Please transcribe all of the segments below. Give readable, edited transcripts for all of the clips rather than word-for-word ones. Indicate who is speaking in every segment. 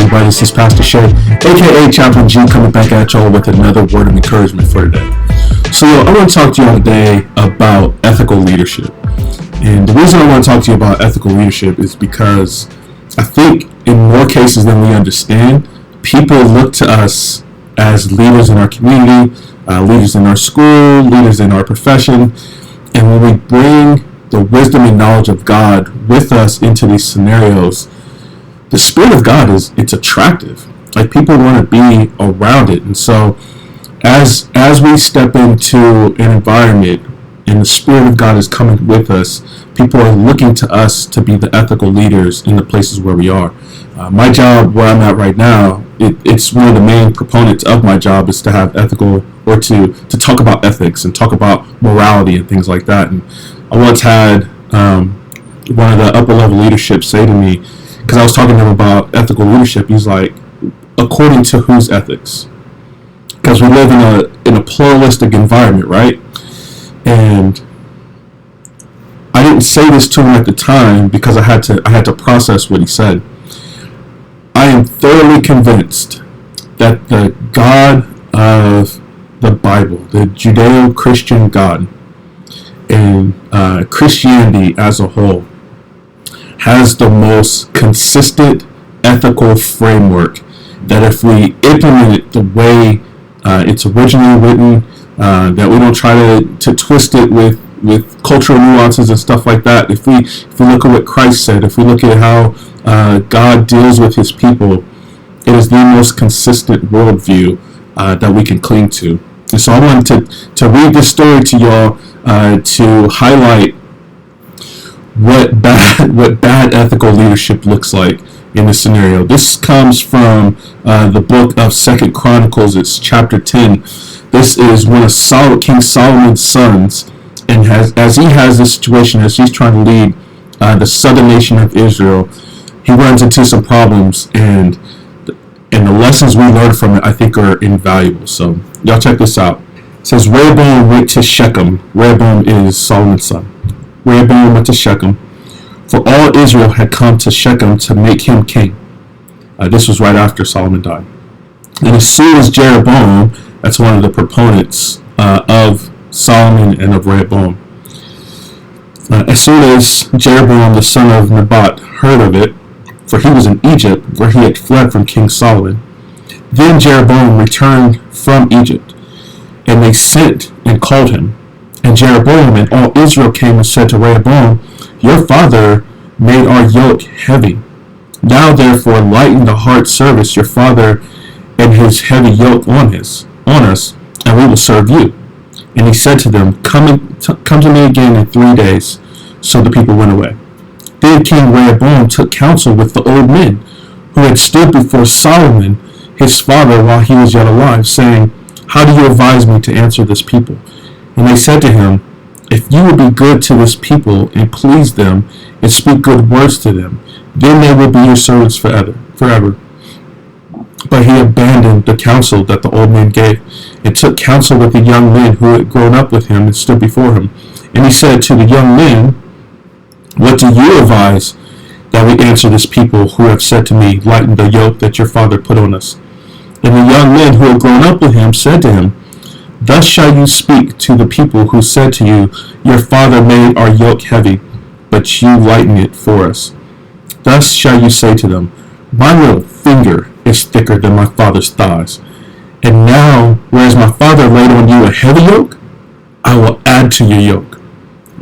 Speaker 1: everybody. This is Pastor Shay, aka Chaplain G, coming back at y'all with another word of encouragement for today. So, I want to talk to y'all today about ethical leadership. And the reason I want to talk to you about ethical leadership is because I think in more cases than we understand, people look to us as leaders in our community, leaders in our school, leaders in our profession. And when we bring the wisdom and knowledge of God with us into these scenarios, the Spirit of God it's attractive. Like, people want to be around it. And so as we step into an environment and the Spirit of God is coming with us, people are looking to us to be the ethical leaders in the places where we are. My job, where I'm at right now, it's one of the main proponents of my job is to have ethical, or to talk about ethics and talk about morality and things like that. And I once had one of the upper level leadership say to me, because I was talking to him about ethical leadership, he's like, according to whose ethics? Because we live in a pluralistic environment, right? And I didn't say this to him at the time because I had to process what he said. I am thoroughly convinced that the God of the Bible, the Judeo-Christian God, and Christianity as a whole, has the most consistent ethical framework that if we implement it the way it's originally written, that we don't try to twist it with cultural nuances and stuff like that. If we look at what Christ said, if we look at how God deals with his people, it is the most consistent worldview that we can cling to. And so I wanted to read this story to y'all to highlight what bad ethical leadership looks like in this scenario. This comes from the book of 2 Chronicles. It's chapter 10. This is one of King Solomon's sons, and as he has this situation, as he's trying to lead the southern nation of Israel, he runs into some problems, and the lessons we learn from it, I think, are invaluable. So y'all check this out. It says, Rehoboam went to Shechem. Rehoboam is Solomon's son. Rehoboam went to Shechem, for all Israel had come to Shechem to make him king. This was right after Solomon died. And as soon as Jeroboam, that's one of the proponents of Solomon and of Rehoboam, as soon as Jeroboam the son of Nebat heard of it, for he was in Egypt, where he had fled from King Solomon, then Jeroboam returned from Egypt, and they sent and called him. And Jeroboam and all Israel came and said to Rehoboam, your father made our yoke heavy. Now therefore lighten the hard service your father and his heavy yoke on us, and we will serve you. And he said to them, come to me again in 3 days. So the people went away. Then King Rehoboam took counsel with the old men who had stood before Solomon his father while he was yet alive, saying, how do you advise me to answer this people? And they said to him, if you will be good to this people and please them and speak good words to them, then they will be your servants forever. But he abandoned the counsel that the old men gave and took counsel with the young men who had grown up with him and stood before him. And he said to the young men, what do you advise that we answer this people who have said to me, lighten the yoke that your father put on us? And the young men who had grown up with him said to him, thus shall you speak to the people who said to you, your father made our yoke heavy, but you lighten it for us. Thus shall you say to them, my little finger is thicker than my father's thighs. And now, whereas my father laid on you a heavy yoke, I will add to your yoke.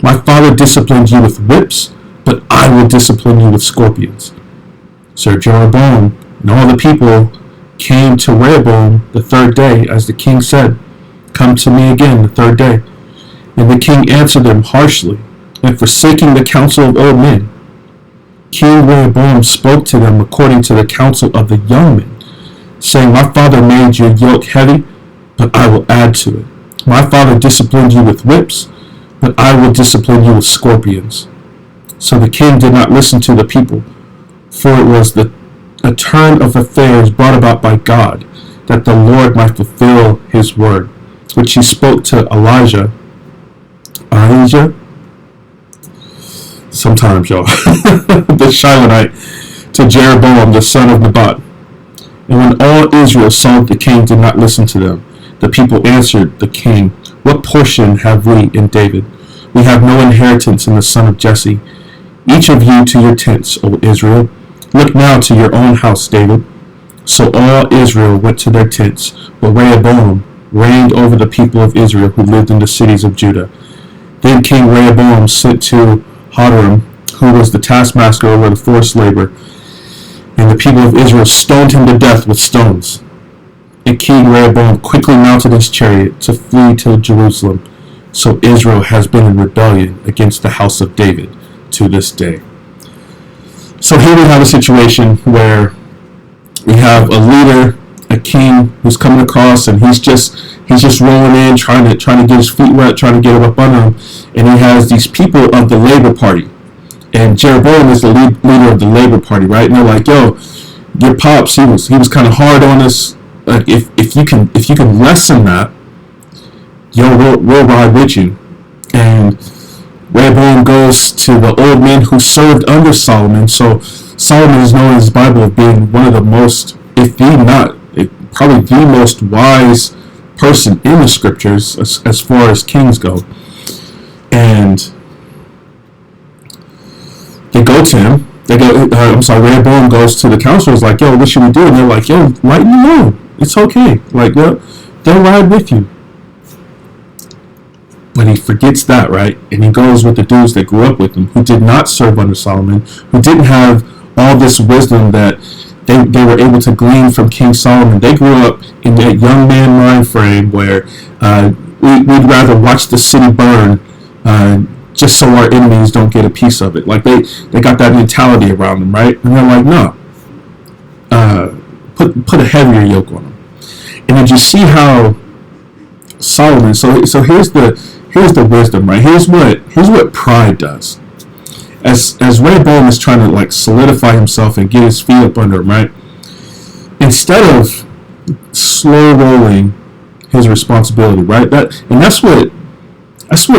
Speaker 1: My father disciplined you with whips, but I will discipline you with scorpions. So Jeroboam and all the people came to Rehoboam the third day, as the king said, come to me again the third day. And the king answered them harshly, and forsaking the counsel of old men, King Rehoboam spoke to them according to the counsel of the young men, saying, my father made your yoke heavy, but I will add to it. My father disciplined you with whips, but I will discipline you with scorpions. So the king did not listen to the people, for it was a turn of affairs brought about by God, that the Lord might fulfill his word, which he spoke to Ahijah, sometimes y'all, the Shilonite, to Jeroboam the son of Nebat, And when all Israel saw that the king did not listen to them, the people answered the king, "What portion have we in David? We have no inheritance in the son of Jesse. Each of you to your tents, O Israel. Look now to your own house, David." So all Israel went to their tents, but Rehoboam reigned over the people of Israel who lived in the cities of Judah. Then King Rehoboam sent to Hadoram, who was the taskmaster over the forced labor, and the people of Israel stoned him to death with stones. And King Rehoboam quickly mounted his chariot to flee to Jerusalem. So Israel has been in rebellion against the house of David to this day. So here we have a situation where we have a leader, a king who's coming across, and he's just rolling in, trying to get his feet wet, trying to get him up under him, and he has these people of the Labor Party, and Jeroboam is the leader of the Labor Party, right? And they're like, "Yo, your pops, he was kind of hard on us. Like, if you can lessen that, yo, we'll ride with you." And Rehoboam goes to the old men who served under Solomon. So Solomon is known in his Bible of being one of the most, if the not, probably the most wise person in the scriptures as far as kings go. And they go to him. Rehoboam goes to the counselors like, "Yo, what should we do?" And they're like, "Yo, let me know. It's okay. Like, they'll ride with you." But he forgets that, right? And he goes with the dudes that grew up with him, who did not serve under Solomon, who didn't have all this wisdom that they were able to glean from King Solomon. They grew up in that young man mind frame where we'd rather watch the city burn just so our enemies don't get a piece of it. Like they got that mentality around them, right? And they're like, "No, put a heavier yoke on them." And did you see how Solomon? So here's the wisdom, right? Here's what pride does. As Rehoboam is trying to like solidify himself and get his feet up under him, right? Instead of slow rolling his responsibility, right? That's what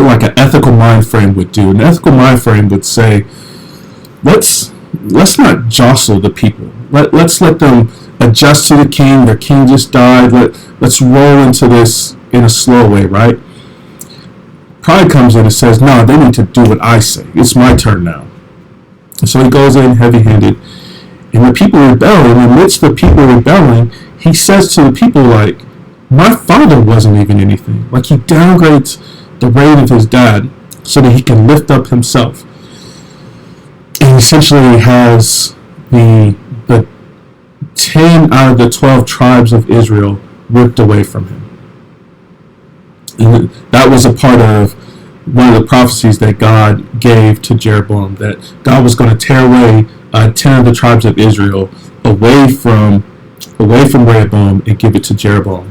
Speaker 1: like an ethical mind frame would do. An ethical mind frame would say, let's not jostle the people. Let's let them adjust to the king. Their king just died. Let's roll into this in a slow way, right? Pride comes in and says, "No, they need to do what I say. It's my turn now." And so he goes in heavy-handed, and the people rebel. And amidst the people rebelling, he says to the people, like, "My father wasn't even anything." Like, he downgrades the reign of his dad so that he can lift up himself. And essentially has the 10 out of the 12 tribes of Israel ripped away from him. And that was a part of one of the prophecies that God gave to Jeroboam, that God was going to tear away 10 of the tribes of Israel away from Rehoboam and give it to Jeroboam.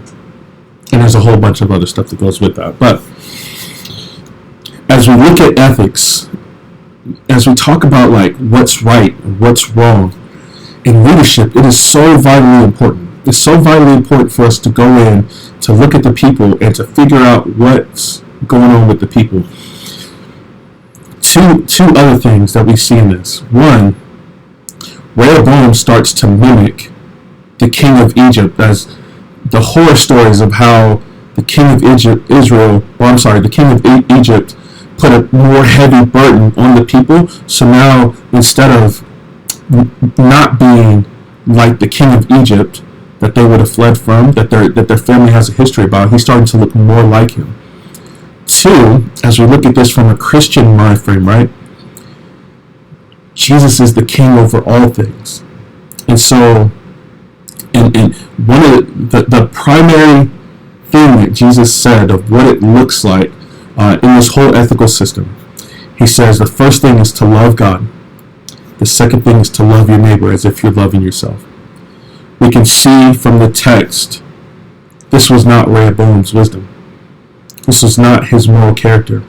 Speaker 1: And there's a whole bunch of other stuff that goes with that. But as we look at ethics, as we talk about like what's right and what's wrong in leadership, it is so vitally important. It's so vitally important for us to go in, to look at the people, and to figure out what's going on with the people. Two other things that we see in this. One, Rehoboam starts to mimic the king of Egypt, as the horror stories of how the king of Egypt put a more heavy burden on the people. So now, instead of not being like the king of Egypt that they would have fled from, that their family has a history about, he's starting to look more like him. Two, as we look at this from a Christian mind frame, right? Jesus is the king over all things. And so, and one of the primary thing that Jesus said of what it looks like in this whole ethical system, he says the first thing is to love God. The second thing is to love your neighbor as if you're loving yourself. We can see from the text, this was not Rehoboam's wisdom. This was not his moral character.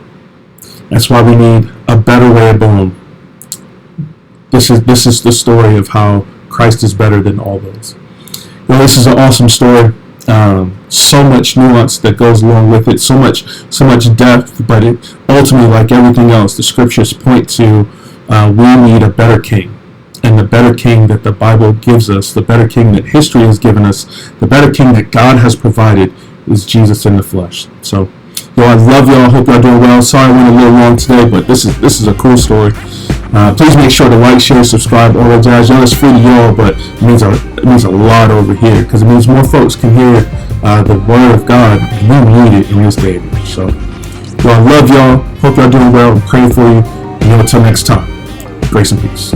Speaker 1: That's why we need a better Rehoboam. This is the story of how Christ is better than all those. Well, this is an awesome story. So much nuance that goes along with it. So much depth. But it ultimately, like everything else, the scriptures point to we need a better king. And the better king that the Bible gives us, the better king that history has given us, the better king that God has provided is Jesus in the flesh. So, I love y'all. Hope y'all doing well. Sorry I went a little long today, but this is a cool story. Please make sure to like, share, subscribe, all that jazz. Y'all, it's free to y'all, but it means a lot over here because it means more folks can hear the word of God. We need it in this day. So, I love y'all. Hope y'all doing well. I'm praying for you. And until next time, grace and peace.